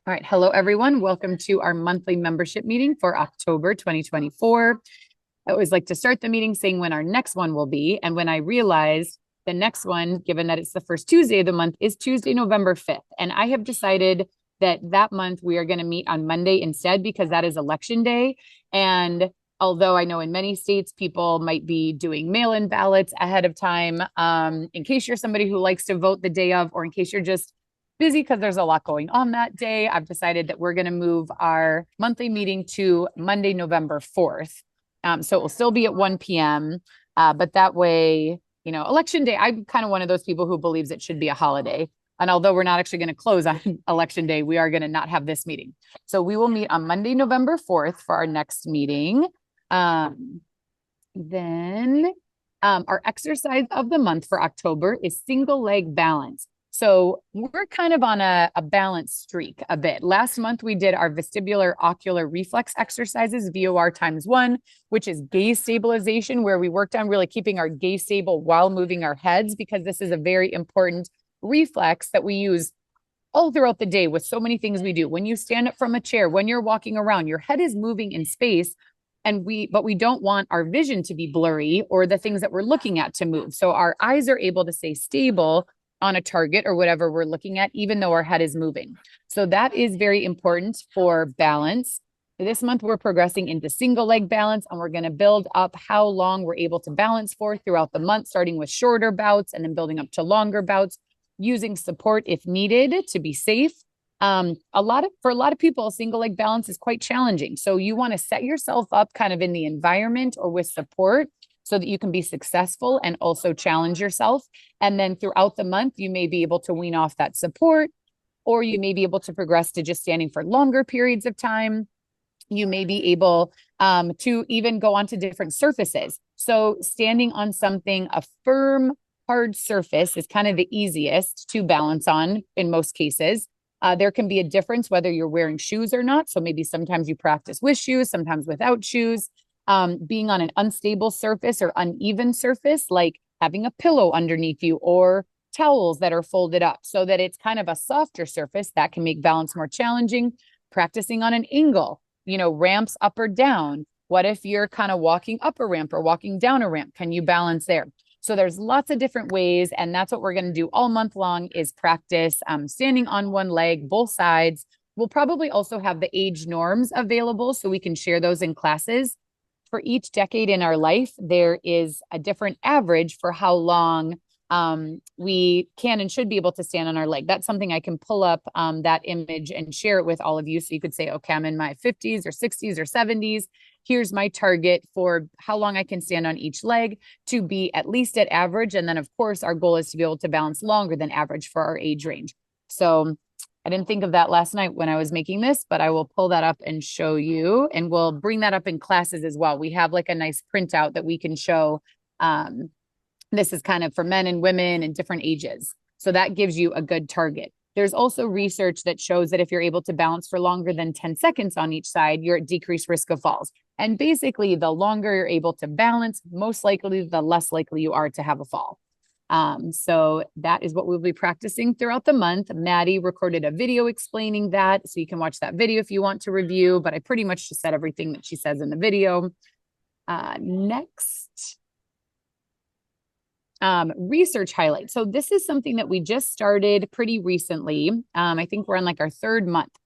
All right. Hello, everyone. Welcome to our monthly membership meeting for October 2024. I always like to start the meeting saying when our next one will be. And when I realized the next one, given that it's the first Tuesday of the month, is Tuesday, November 5th. And I have decided that month we are going to meet on Monday instead because that is election day. And although I know in many states people might be doing mail-in ballots ahead of time, in case you're somebody who likes to vote the day of, or in case you're just busy because there's a lot going on that day, I've decided that we're going to move our monthly meeting to Monday, November 4th. So it will still be at 1 p.m. But that way, election day, I'm kind of one of those people who believes it should be a holiday. And although we're not actually going to close on election day, we are going to not have this meeting. So we will meet on Monday, November 4th for our next meeting. Then our exercise of the month for October is single leg balance. So we're kind of on a balance streak a bit. Last month, we did our vestibular ocular reflex exercises, VOR ×1, which is gaze stabilization, where we worked on really keeping our gaze stable while moving our heads, because this is a very important reflex that we use all throughout the day with so many things we do. When you stand up from a chair, when you're walking around, your head is moving in space. But we don't want our vision to be blurry or the things that we're looking at to move. So our eyes are able to stay stable on a target or whatever we're looking at, even though our head is moving. So that is very important for balance. This month, we're progressing into single leg balance, and we're going to build up how long we're able to balance for throughout the month, starting with shorter bouts and then building up to longer bouts, using support if needed to be safe. For a lot of people, single leg balance is quite challenging. So you want to set yourself up kind of in the environment or with support so that you can be successful and also challenge yourself. And then throughout the month, you may be able to wean off that support, or you may be able to progress to just standing for longer periods of time. You may be able to even go onto different surfaces. So standing on something, a firm, hard surface is kind of the easiest to balance on in most cases. There can be a difference whether you're wearing shoes or not. So maybe sometimes you practice with shoes, sometimes without shoes. Being on an unstable surface or uneven surface, like having a pillow underneath you or towels that are folded up so that it's kind of a softer surface that can make balance more challenging. Practicing on an angle, ramps up or down. What if you're kind of walking up a ramp or walking down a ramp? Can you balance there? So there's lots of different ways, and that's what we're going to do all month long is practice standing on one leg, both sides. We'll probably also have the age norms available so we can share those in classes. For each decade in our life, there is a different average for how long we can and should be able to stand on our leg. That's something I can pull up that image and share it with all of you. So you could say, okay, I'm in my 50s or 60s or 70s. Here's my target for how long I can stand on each leg to be at least at average. And then, of course, our goal is to be able to balance longer than average for our age range. So I didn't think of that last night when I was making this, but I will pull that up and show you, and we'll bring that up in classes as well. We have like a nice printout that we can show. This is kind of for men and women and different ages. So that gives you a good target. There's also research that shows that if you're able to balance for longer than 10 seconds on each side, you're at decreased risk of falls. And basically, the longer you're able to balance, most likely, the less likely you are to have a fall. So that is what we'll be practicing throughout the month. Maddie recorded a video explaining that, so you can watch that video if you want to review, but I pretty much just said everything that she says in the video. Next. Research highlights. So this is something that we just started pretty recently. I think we're on like our third month.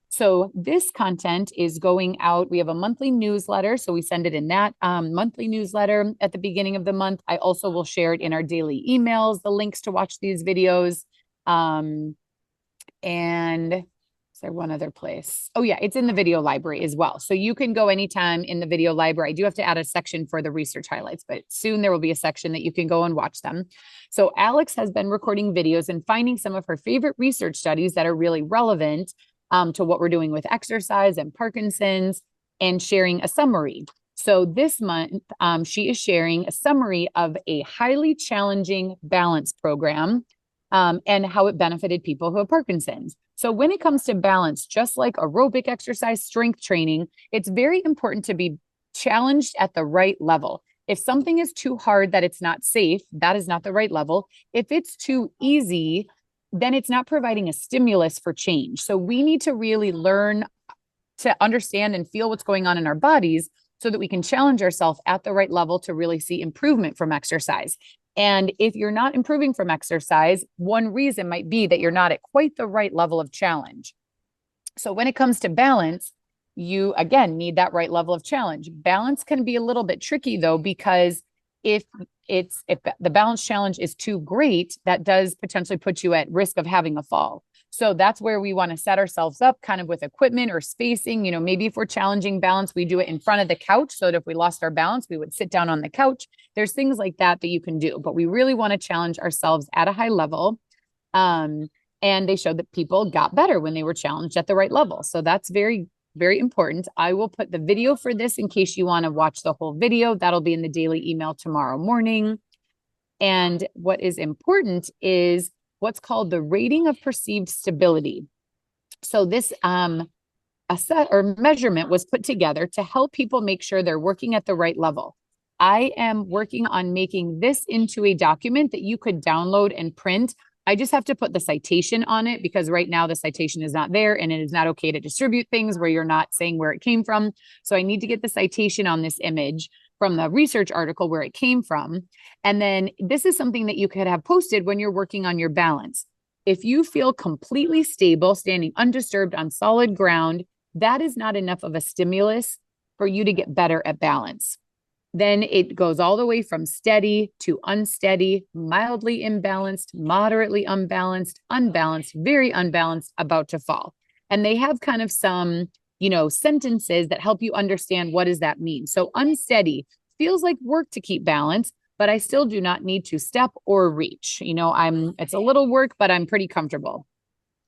So this content is going out. We have a monthly newsletter. So we send it in that monthly newsletter at the beginning of the month. I also will share it in our daily emails, the links to watch these videos. And is there one other place? Oh yeah, it's in the video library as well. So you can go anytime in the video library. I do have to add a section for the research highlights, but soon there will be a section that you can go and watch them. So Alex has been recording videos and finding some of her favorite research studies that are really relevant to what we're doing with exercise and Parkinson's, and sharing a summary. So this month, she is sharing a summary of a highly challenging balance program and how it benefited people who have Parkinson's. So when it comes to balance, just like aerobic exercise, strength training, it's very important to be challenged at the right level. If something is too hard that it's not safe, that is not the right level. If it's too easy, then it's not providing a stimulus for change. So we need to really learn to understand and feel what's going on in our bodies so that we can challenge ourselves at the right level to really see improvement from exercise. And if you're not improving from exercise, one reason might be that you're not at quite the right level of challenge. So when it comes to balance, you again need that right level of challenge. Balance can be a little bit tricky though, because if the balance challenge is too great, that does potentially put you at risk of having a fall. So that's where we want to set ourselves up kind of with equipment or spacing. Maybe if we're challenging balance, we do it in front of the couch so that if we lost our balance, we would sit down on the couch. There's things like that you can do, but we really want to challenge ourselves at a high level. And they showed that people got better when they were challenged at the right level. So that's very, very important. I will put the video for this in case you want to watch the whole video. That'll be in the daily email tomorrow morning. And what is important is what's called the rating of perceived stability. So this assess or measurement was put together to help people make sure they're working at the right level. I am working on making this into a document that you could download and print. I just have to put the citation on it because right now the citation is not there and it is not okay to distribute things where you're not saying where it came from. So I need to get the citation on this image from the research article where it came from. And then this is something that you could have posted when you're working on your balance. If you feel completely stable, standing undisturbed on solid ground, that is not enough of a stimulus for you to get better at balance. Then it goes all the way from steady to unsteady, mildly imbalanced, moderately unbalanced, unbalanced, very unbalanced, about to fall. And they have kind of some, sentences that help you understand what does that mean. So unsteady feels like work to keep balance, but I still do not need to step or reach. It's a little work, but I'm pretty comfortable.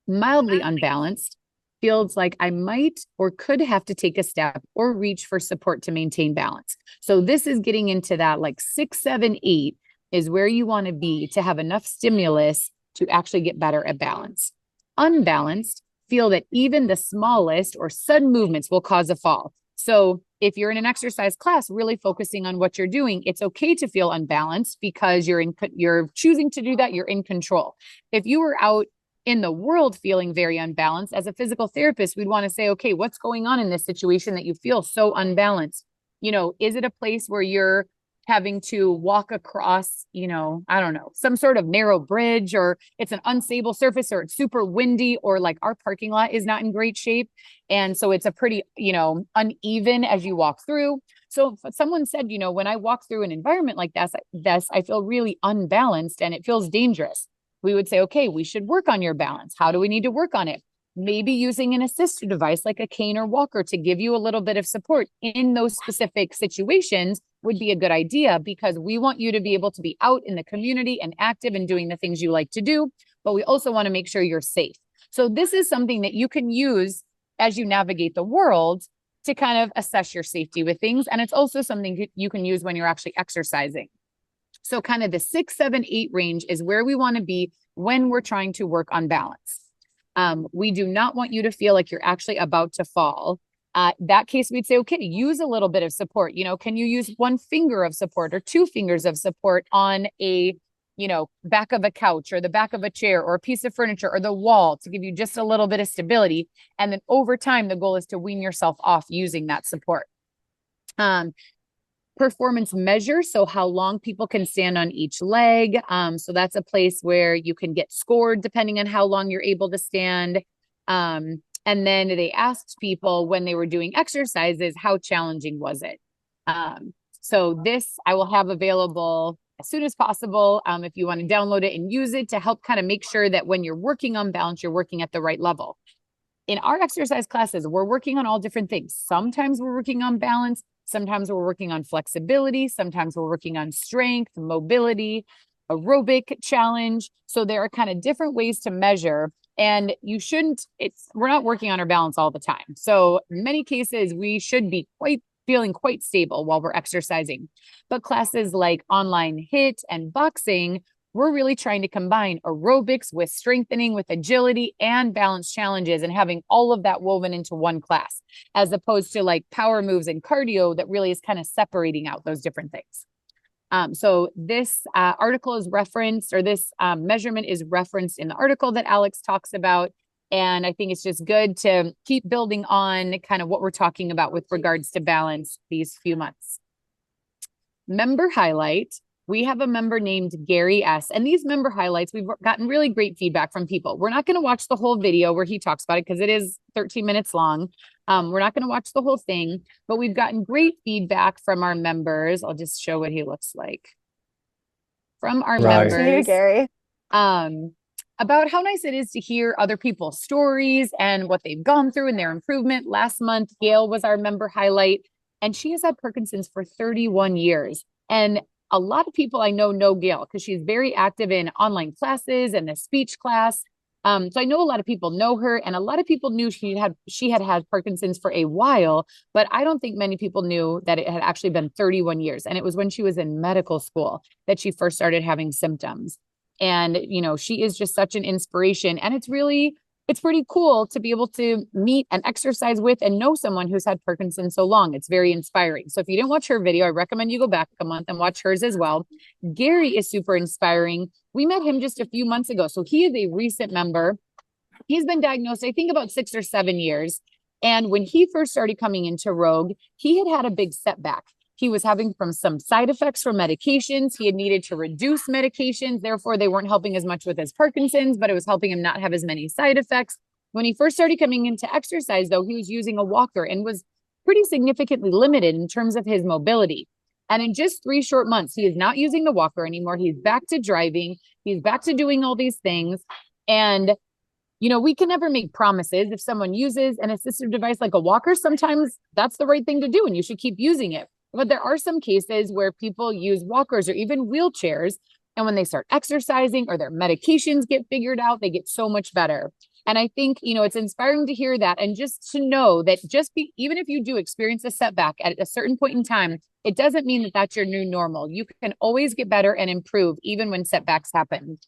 Mildly unbalanced feels like I might or could have to take a step or reach for support to maintain balance. So this is getting into that like 6, 7, 8 is where you want to be to have enough stimulus to actually get better at balance. Unbalanced feel that even the smallest or sudden movements will cause a fall. So if you're in an exercise class, really focusing on what you're doing, it's okay to feel unbalanced because you're choosing to do that. You're in control. If you were out in the world feeling very unbalanced, as a physical therapist, we'd want to say, okay, what's going on in this situation that you feel so unbalanced? Is it a place where you're having to walk across, I don't know, some sort of narrow bridge, or it's an unstable surface, or it's super windy, or like our parking lot is not in great shape. And so it's a pretty, uneven as you walk through. So if someone said, when I walk through an environment like this, I feel really unbalanced and it feels dangerous. We would say, okay, we should work on your balance. How do we need to work on it? Maybe using an assistive device like a cane or walker to give you a little bit of support in those specific situations would be a good idea, because we want you to be able to be out in the community and active and doing the things you like to do, but we also want to make sure you're safe. So this is something that you can use as you navigate the world to kind of assess your safety with things. And it's also something you can use when you're actually exercising. So kind of the 6, 7, 8 range is where we want to be when we're trying to work on balance. We do not want you to feel like you're actually about to fall. That case, we'd say, okay, use a little bit of support. Can you use 1 finger of support or 2 fingers of support on a, back of a couch or the back of a chair or a piece of furniture or the wall to give you just a little bit of stability. And then over time, the goal is to wean yourself off using that support. Performance measure, so how long people can stand on each leg. So that's a place where you can get scored depending on how long you're able to stand. And then they asked people when they were doing exercises, how challenging was it? So this I will have available as soon as possible if you want to download it and use it to help kind of make sure that when you're working on balance, you're working at the right level. In our exercise classes, we're working on all different things. Sometimes we're working on balance. Sometimes we're working on flexibility. Sometimes we're working on strength, mobility, aerobic challenge. So there are kind of different ways to measure, and we're not working on our balance all the time. So in many cases, we should be feeling quite stable while we're exercising. But classes like online HIIT and boxing, we're really trying to combine aerobics with strengthening, with agility and balance challenges, and having all of that woven into one class, as opposed to like power moves and cardio that really is kind of separating out those different things. So this article is referenced, or this measurement is referenced in the article that Alex talks about. And I think it's just good to keep building on kind of what we're talking about with regards to balance these few months. Member highlight. We have a member named Gary S. And these member highlights, we've gotten really great feedback from people. We're not going to watch the whole video where he talks about it because it is 13 minutes long. We're not going to watch the whole thing, but we've gotten great feedback from our members. I'll just show what he looks like. From our members. To you, Gary. About how nice it is to hear other people's stories and what they've gone through and their improvement. Last month, Gail was our member highlight, and she has had Parkinson's for 31 years. And a lot of people I know Gail because she's very active in online classes and the speech class. So I know a lot of people know her, and a lot of people knew she had Parkinson's for a while, but I don't think many people knew that it had actually been 31 years. And it was when she was in medical school that she first started having symptoms. And, she is just such an inspiration. And it's pretty cool to be able to meet and exercise with and know someone who's had Parkinson's so long. It's very inspiring. So if you didn't watch her video, I recommend you go back a month and watch hers as well. Gary is super inspiring. We met him just a few months ago. So he is a recent member. He's been diagnosed, I think, about 6 or 7 years. And when he first started coming into Rogue, he had a big setback. He was having some side effects from medications. He had needed to reduce medications. Therefore, they weren't helping as much with his Parkinson's, but it was helping him not have as many side effects. When he first started coming into exercise, though, he was using a walker and was pretty significantly limited in terms of his mobility. And in just 3 short months, he is not using the walker anymore. He's back to driving. He's back to doing all these things. And we can never make promises. If someone uses an assistive device like a walker, sometimes that's the right thing to do and you should keep using it. But there are some cases where people use walkers or even wheelchairs, and when they start exercising or their medications get figured out, they get so much better. And I think, it's inspiring to hear that, and just to know that even if you do experience a setback at a certain point in time, it doesn't mean that that's your new normal. You can always get better and improve even when setbacks happen.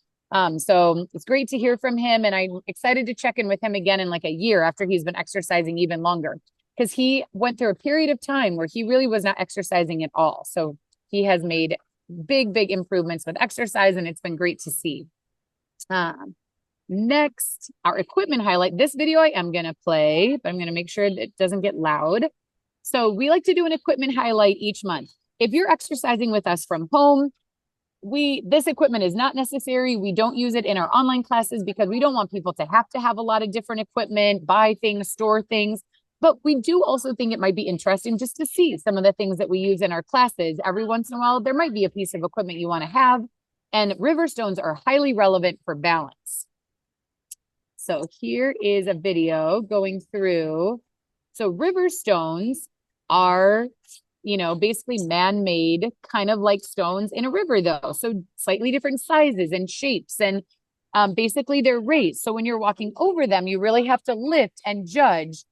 So it's great to hear from him, and I'm excited to check in with him again in like a year after he's been exercising even longer, because he went through a period of time where he really was not exercising at all. So he has made big improvements with exercise, and it's been great to see. Next, our equipment highlight. This video I am going to play, but I'm going to make sure that it doesn't get loud. So we like to do an equipment highlight each month. If you're exercising with us from home, this equipment is not necessary. We don't use it in our online classes because we don't want people to have a lot of different equipment, buy things, store things. But we do also think it might be interesting just to see some of the things that we use in our classes. Every once in a while, there might be a piece of equipment you want to have. And river stones are highly relevant for balance. So here is a video going through. So river stones are, basically man-made, kind of like stones in a river, though. So slightly different sizes and shapes. And basically they're raised. So when you're walking over them, you really have to lift and judge,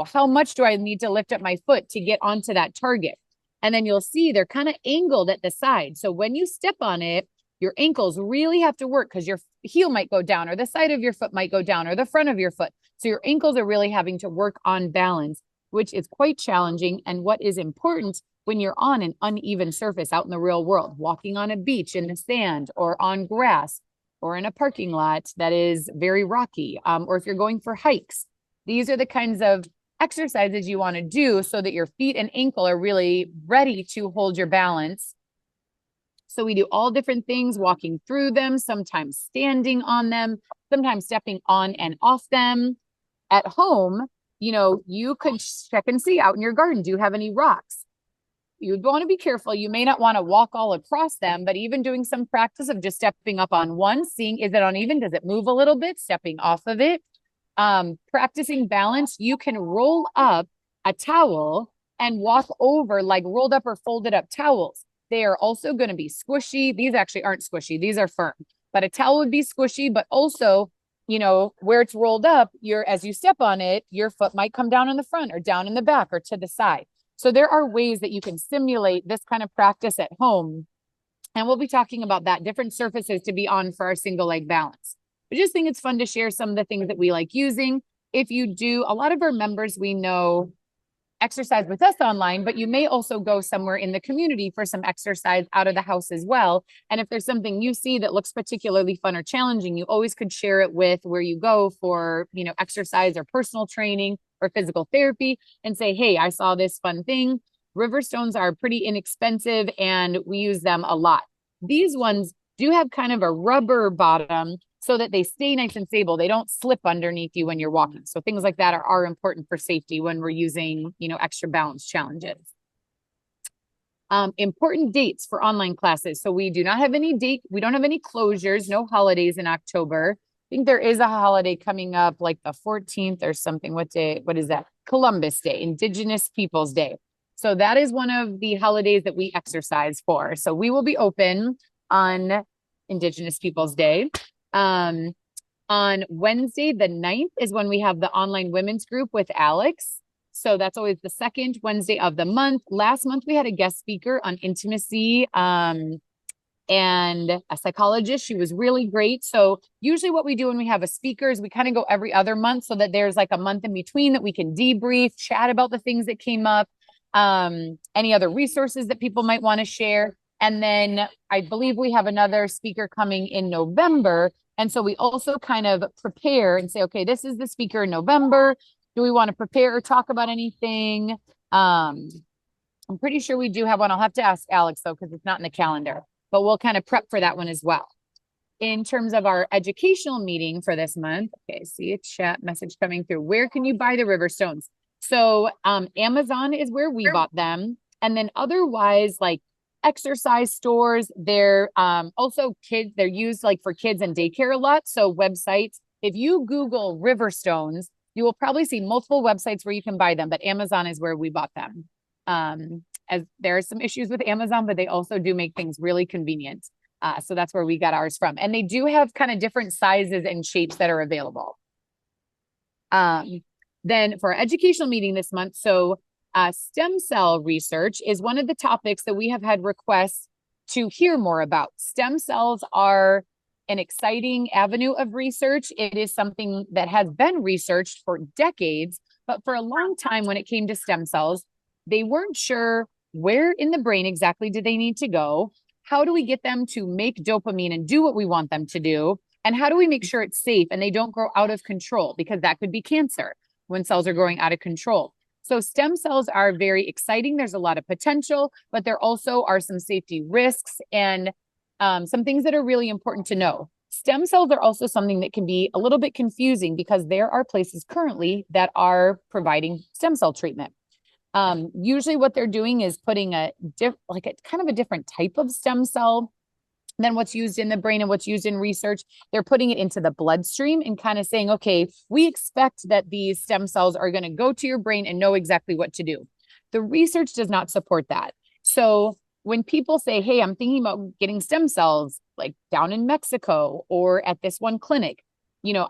how much do I need to lift up my foot to get onto that target? And then you'll see they're kind of angled at the side. So when you step on it, your ankles really have to work because your heel might go down, or the side of your foot might go down, or the front of your foot. So your ankles are really having to work on balance, which is quite challenging. And what is important when you're on an uneven surface out in the real world, walking on a beach in the sand or on grass or in a parking lot that is very rocky, or if you're going for hikes. These are the kinds of exercises you want to do so that your feet and ankle are really ready to hold your balance. So we do all different things, walking through them, sometimes standing on them, sometimes stepping on and off them. At home, you could check and see out in your garden, do you have any rocks? You'd want to be careful. You may not want to walk all across them, but even doing some practice of just stepping up on one, seeing, is it uneven? Does it move a little bit? Stepping off of it. Practicing balance, you can roll up a towel and walk over like rolled up or folded up towels. They are also going to be squishy. These actually aren't squishy. These are firm, but a towel would be squishy, but also, where it's rolled up, as you step on it, your foot might come down in the front or down in the back or to the side. So there are ways that you can simulate this kind of practice at home. And we'll be talking about that, different surfaces to be on for our single leg balance. I just think it's fun to share some of the things that we like using. If you do, a lot of our members we know exercise with us online, but you may also go somewhere in the community for some exercise out of the house as well. And if there's something you see that looks particularly fun or challenging, you always could share it with where you go for, exercise or personal training or physical therapy and say, hey, I saw this fun thing. Riverstones are pretty inexpensive and we use them a lot. These ones do have kind of a rubber bottom so that they stay nice and stable. They don't slip underneath you when you're walking. So things like that are important for safety when we're using, extra balance challenges. Important dates for online classes. So we do not have any date. We don't have any closures, no holidays in October. I think there is a holiday coming up like the 14th or something. What day? What is that? Columbus Day, Indigenous Peoples Day. So that is one of the holidays that we exercise for. So we will be open on Indigenous Peoples Day. On Wednesday, the 9th is when we have the online women's group with Alex. So that's always the second Wednesday of the month. Last month, we had a guest speaker on intimacy and a psychologist. She was really great. So usually what we do when we have a speaker is we kind of go every other month so that there's like a month in between that we can debrief, chat about the things that came up, any other resources that people might want to share. And then I believe we have another speaker coming in November. And so we also kind of prepare and say, okay, this is the speaker in November. Do we want to prepare or talk about anything? I'm pretty sure we do have one. I'll have to ask Alex though, because it's not in the calendar, but we'll kind of prep for that one as well. In terms of our educational meeting for this month, okay, see a chat message coming through. Where can you buy the Riverstones? So Amazon is where we bought them. And then otherwise, like exercise stores, they're also kids, they're used like for kids and daycare a lot. So websites, if you Google Riverstones, you will probably see multiple websites where you can buy them, but Amazon is where we bought them. As there are some issues with Amazon, but they also do make things really convenient. So that's where we got ours from. And they do have kind of different sizes and shapes that are available. Then for our educational meeting this month, so stem cell research is one of the topics that we have had requests to hear more about. Stem cells are an exciting avenue of research. It is something that has been researched for decades, but for a long time when it came to stem cells, they weren't sure where in the brain exactly did they need to go. How do we get them to make dopamine and do what we want them to do? And how do we make sure it's safe and they don't grow out of control? Because that could be cancer when cells are growing out of control. So stem cells are very exciting. There's a lot of potential, but there also are some safety risks and some things that are really important to know. Stem cells are also something that can be a little bit confusing because there are places currently that are providing stem cell treatment. Usually what they're doing is putting a kind of a different type of stem cell than what's used in the brain and what's used in research. They're putting it into the bloodstream and kind of saying, okay, we expect that these stem cells are going to go to your brain and know exactly what to do. The research does not support that. So when people say, hey, I'm thinking about getting stem cells like down in Mexico or at this one clinic,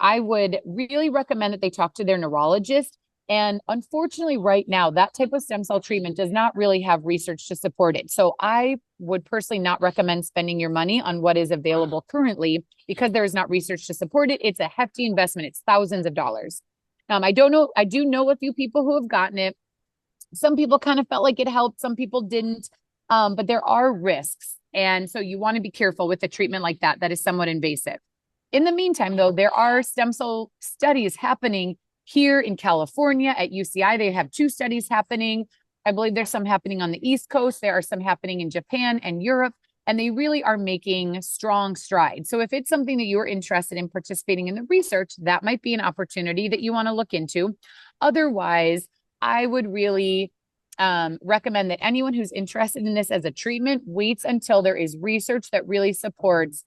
I would really recommend that they talk to their neurologist. And unfortunately, right now, that type of stem cell treatment does not really have research to support it. So I would personally not recommend spending your money on what is available currently because there is not research to support it. It's a hefty investment. It's thousands of dollars. I don't know. I do know a few people who have gotten it. Some people kind of felt like it helped. Some people didn't. But there are risks. And so you want to be careful with a treatment like that. That is somewhat invasive. In the meantime, though, there are stem cell studies happening here in California at UCI. They have 2 studies happening. I believe there's some happening on the East Coast. There are some happening in Japan and Europe, and they really are making strong strides. So if it's something that you're interested in participating in the research, that might be an opportunity that you want to look into. Otherwise, I would really recommend that anyone who's interested in this as a treatment waits until there is research that really supports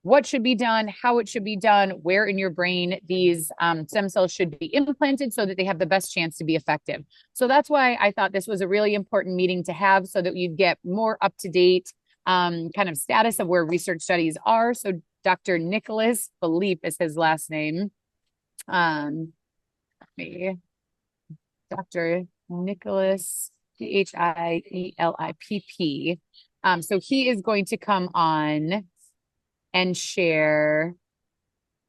what should be done, how it should be done, where in your brain these stem cells should be implanted so that they have the best chance to be effective. So that's why I thought this was a really important meeting to have so that you'd get more up-to-date kind of status of where research studies are. So Dr. Nicholas Philippe is his last name. Dr. Nicholas, Phielipp. So he is going to come on and share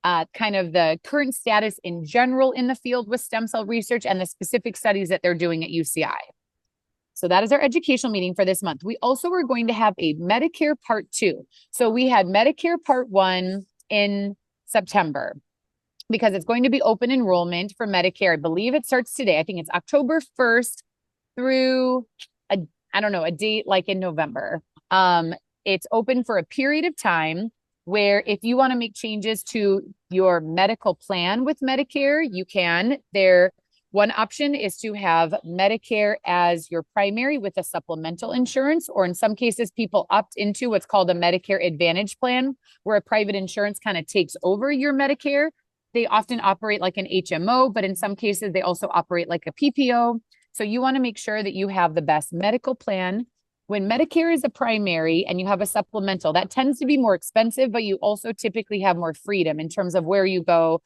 kind of the current status in general in the field with stem cell research and the specific studies that they're doing at UCI. So that is our educational meeting for this month. We also are going to have a Medicare Part 2. So we had Medicare Part 1 in September because it's going to be open enrollment for Medicare. I believe it starts today. I think it's October 1st through a date like in November. It's open for a period of time where if you want to make changes to your medical plan with Medicare, you can. One option is to have Medicare as your primary with a supplemental insurance, or in some cases, people opt into what's called a Medicare Advantage plan, where a private insurance kind of takes over your Medicare. They often operate like an HMO, but in some cases, they also operate like a PPO. So you want to make sure that you have the best medical plan. When Medicare is a primary and you have a supplemental, that tends to be more expensive, but you also typically have more freedom in terms of where you go,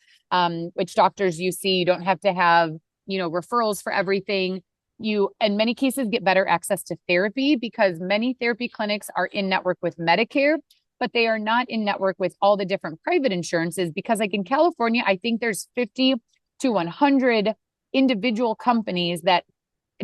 which doctors you see. You don't have to have referrals for everything. You, in many cases, get better access to therapy because many therapy clinics are in network with Medicare, but they are not in network with all the different private insurances because like in California, I think there's 50 to 100 individual companies that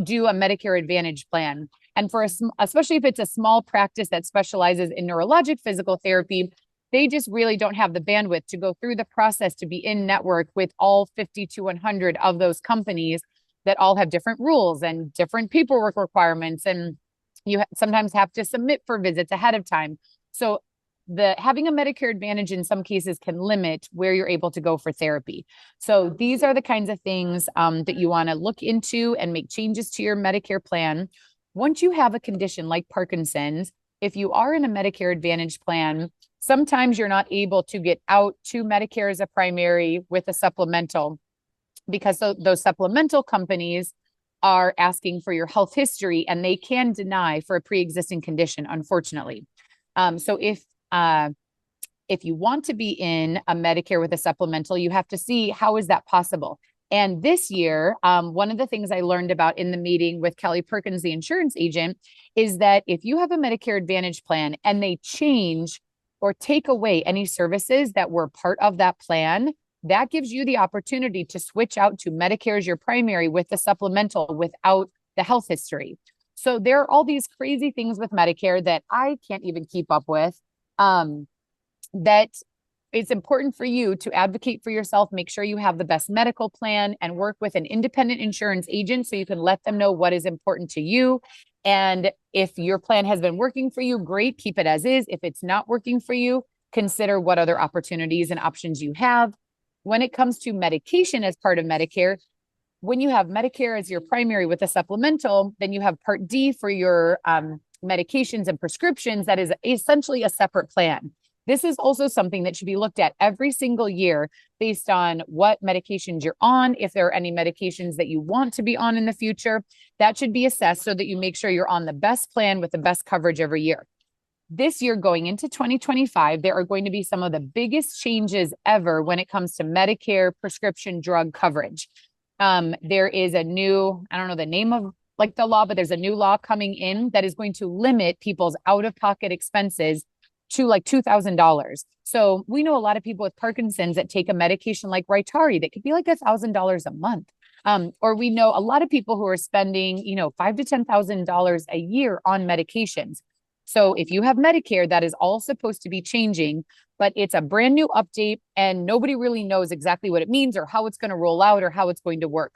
do a Medicare Advantage plan. And especially if it's a small practice that specializes in neurologic physical therapy, they just really don't have the bandwidth to go through the process to be in network with all 50 to 100 of those companies that all have different rules and different paperwork requirements. And you sometimes have to submit for visits ahead of time. So having a Medicare Advantage in some cases can limit where you're able to go for therapy. So these are the kinds of things that you want to look into and make changes to your Medicare plan. Once you have a condition like Parkinson's, if you are in a Medicare Advantage plan, sometimes you're not able to get out to Medicare as a primary with a supplemental because those supplemental companies are asking for your health history and they can deny for a pre-existing condition, unfortunately. So if you want to be in a Medicare with a supplemental, you have to see how is that possible. And this year, one of the things I learned about in the meeting with Kelly Perkins, the insurance agent, is that if you have a Medicare Advantage plan and they change or take away any services that were part of that plan, that gives you the opportunity to switch out to Medicare as your primary with the supplemental without the health history. So there are all these crazy things with Medicare that I can't even keep up with. That it's important for you to advocate for yourself, make sure you have the best medical plan and work with an independent insurance agent so you can let them know what is important to you. And if your plan has been working for you, great, keep it as is. If it's not working for you, consider what other opportunities and options you have. When it comes to medication as part of Medicare, when you have Medicare as your primary with a supplemental, then you have Part D for your medications and prescriptions. That is essentially a separate plan. This is also something that should be looked at every single year based on what medications you're on. If there are any medications that you want to be on in the future, that should be assessed so that you make sure you're on the best plan with the best coverage every year. This year, going into 2025, there are going to be some of the biggest changes ever when it comes to Medicare prescription drug coverage. There is a new, I don't know the name of like the law, but there's a new law coming in that is going to limit people's out-of-pocket expenses to like $2,000. So we know a lot of people with Parkinson's that take a medication like Rytary that could be like $1,000 a month. Or we know a lot of people who are spending, $5,000 to $10,000 a year on medications. So if you have Medicare, that is all supposed to be changing, but it's a brand new update and nobody really knows exactly what it means or how it's going to roll out or how it's going to work.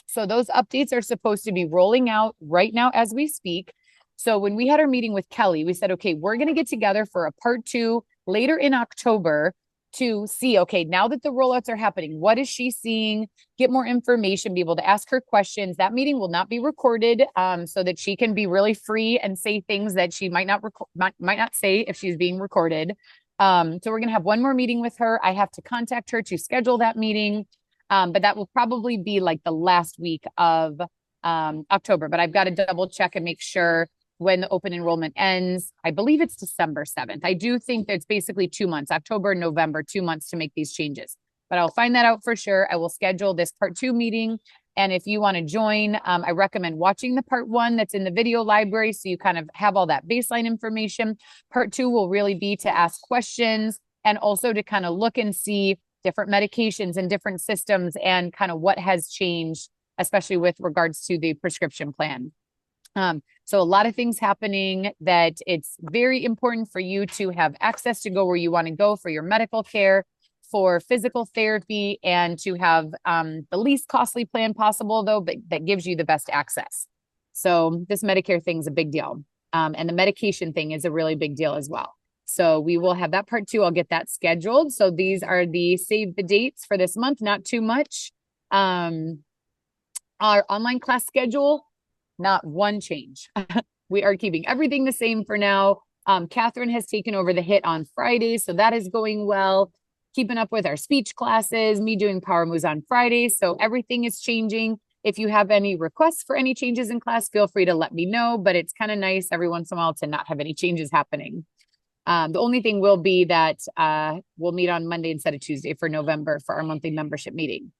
So those updates are supposed to be rolling out right now as we speak. So when we had our meeting with Kelly, we said, okay, we're going to get together for a part 2 later in October to see, okay, now that the rollouts are happening, what is she seeing? Get more information, be able to ask her questions. That meeting will not be recorded so that she can be really free and say things that she might not say if she's being recorded. So we're going to have one more meeting with her. I have to contact her to schedule that meeting, but that will probably be like the last week of October. But I've got to double check and make sure when the open enrollment ends. I believe it's December 7th. I do think that it's basically 2 months, October, November, 2 months to make these changes, but I'll find that out for sure. I will schedule this part 2 meeting. And if you want to join, I recommend watching the part 1 that's in the video library. So you kind of have all that baseline information. Part 2 will really be to ask questions, and also to kind of look and see different medications and different systems and kind of what has changed, especially with regards to the prescription plan. So a lot of things happening that it's very important for you to have access to go where you want to go for your medical care, for physical therapy, and to have the least costly plan possible, though, but that gives you the best access. So this Medicare thing is a big deal. And the medication thing is a really big deal as well. So we will have that part too. I'll get that scheduled. So these are the save the dates for this month, not too much. Our online class schedule, not one change. We are keeping everything the same for now. Catherine has taken over the HIIT on Fridays, so that is going well. Keeping up with our speech classes, me doing power moves on Fridays. So everything is changing. If you have any requests for any changes in class, feel free to let me know, but it's kind of nice every once in a while to not have any changes happening. The only thing will be that we'll meet on Monday instead of Tuesday for November for our monthly membership meeting.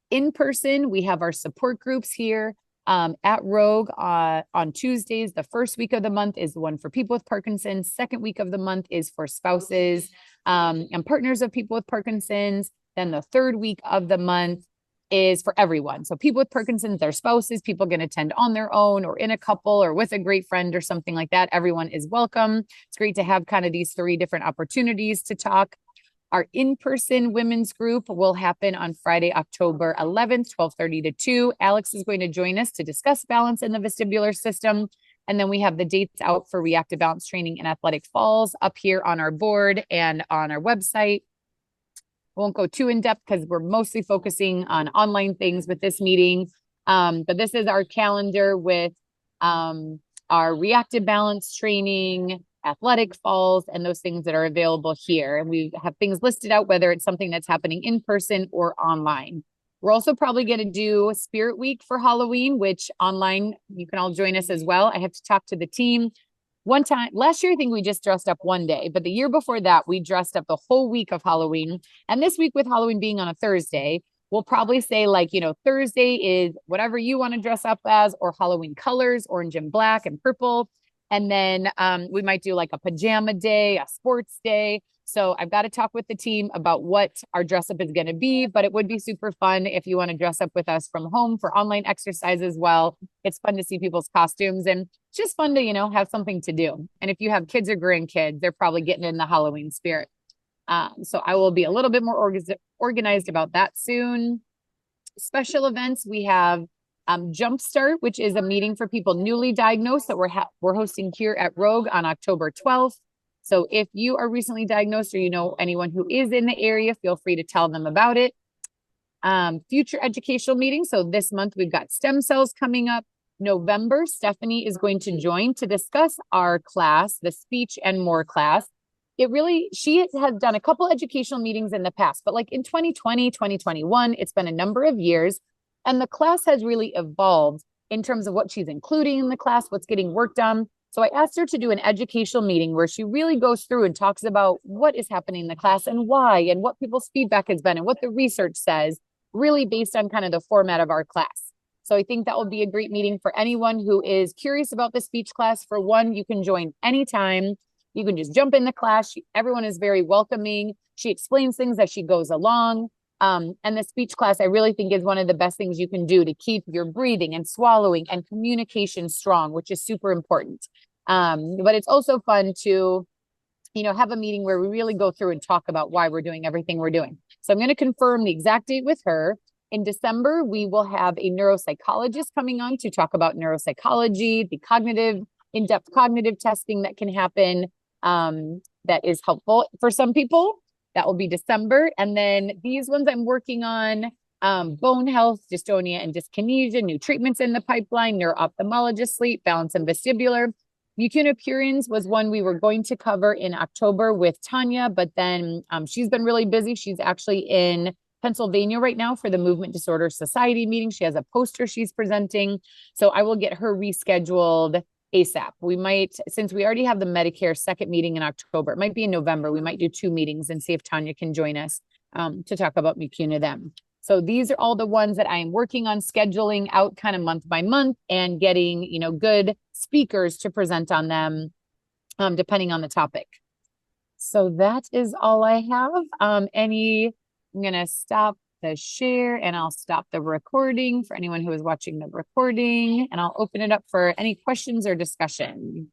In person, we have our support groups here at Rogue on Tuesdays. The first week of the month is the one for people with Parkinson's. Second week of the month is for spouses and partners of people with Parkinson's. Then the third week of the month is for everyone. So people with Parkinson's, their spouses, people can attend on their own or in a couple or with a great friend or something like that. Everyone is welcome. It's great to have kind of these 3 different opportunities to talk. Our in-person women's group will happen on Friday, October 11th, 12:30 to 2. Alex is going to join us to discuss balance in the vestibular system. And then we have the dates out for reactive balance training in Athletic Falls up here on our board and on our website. Won't go too in depth because we're mostly focusing on online things with this meeting. But this is our calendar with our reactive balance training, Athletic Falls, and those things that are available here. And we have things listed out, whether it's something that's happening in person or online. We're also probably going to do Spirit Week for Halloween, which online, you can all join us as well. I have to talk to the team. One time last year, I think we just dressed up one day, but the year before that, we dressed up the whole week of Halloween. And this week with Halloween being on a Thursday, we'll probably say like, Thursday is whatever you want to dress up as, or Halloween colors, orange and black and purple. And then we might do like a pajama day, a sports day. So I've got to talk with the team about what our dress up is going to be, but it would be super fun if you want to dress up with us from home for online exercise as well. It's fun to see people's costumes and it's just fun to, have something to do. And if you have kids or grandkids, they're probably getting in the Halloween spirit. So I will be a little bit more organized about that soon. Special events, we have Jumpstart, which is a meeting for people newly diagnosed that we're hosting here at Rogue on October 12th. So if you are recently diagnosed or you know anyone who is in the area, feel free to tell them about it. Future educational meetings. So this month we've got stem cells coming up. November, Stephanie is going to join to discuss our class, the speech and more class. She has done a couple educational meetings in the past, but like in 2020, 2021, it's been a number of years. And the class has really evolved in terms of what she's including in the class, what's getting worked on. So I asked her to do an educational meeting where she really goes through and talks about what is happening in the class and why, and what people's feedback has been and what the research says, really based on kind of the format of our class. So I think that will be a great meeting for anyone who is curious about the speech class. For one, you can join anytime. You can just jump in the class. Everyone is very welcoming. She explains things as she goes along. And the speech class, I really think, is one of the best things you can do to keep your breathing and swallowing and communication strong, which is super important. But it's also fun to, have a meeting where we really go through and talk about why we're doing everything we're doing. So I'm going to confirm the exact date with her. In December, we will have a neuropsychologist coming on to talk about neuropsychology, the in-depth cognitive testing that can happen, that is helpful for some people. That will be December. And then these ones I'm working on, bone health, dystonia and dyskinesia, new treatments in the pipeline, neuro-ophthalmologist, sleep, balance and vestibular. Mucuna pruriens was one we were going to cover in October with Tanya, but then she's been really busy. She's actually in Pennsylvania right now for the Movement Disorder Society meeting. She has a poster she's presenting. So I will get her rescheduled ASAP. We might, since we already have the Medicare second meeting in October, it might be in November. We might do 2 meetings and see if Tanya can join us to talk about mucuna then. So these are all the ones that I am working on scheduling out kind of month by month and getting, good speakers to present on them, depending on the topic. So that is all I have. I'm gonna stop the share and I'll stop the recording for anyone who is watching the recording, and I'll open it up for any questions or discussion.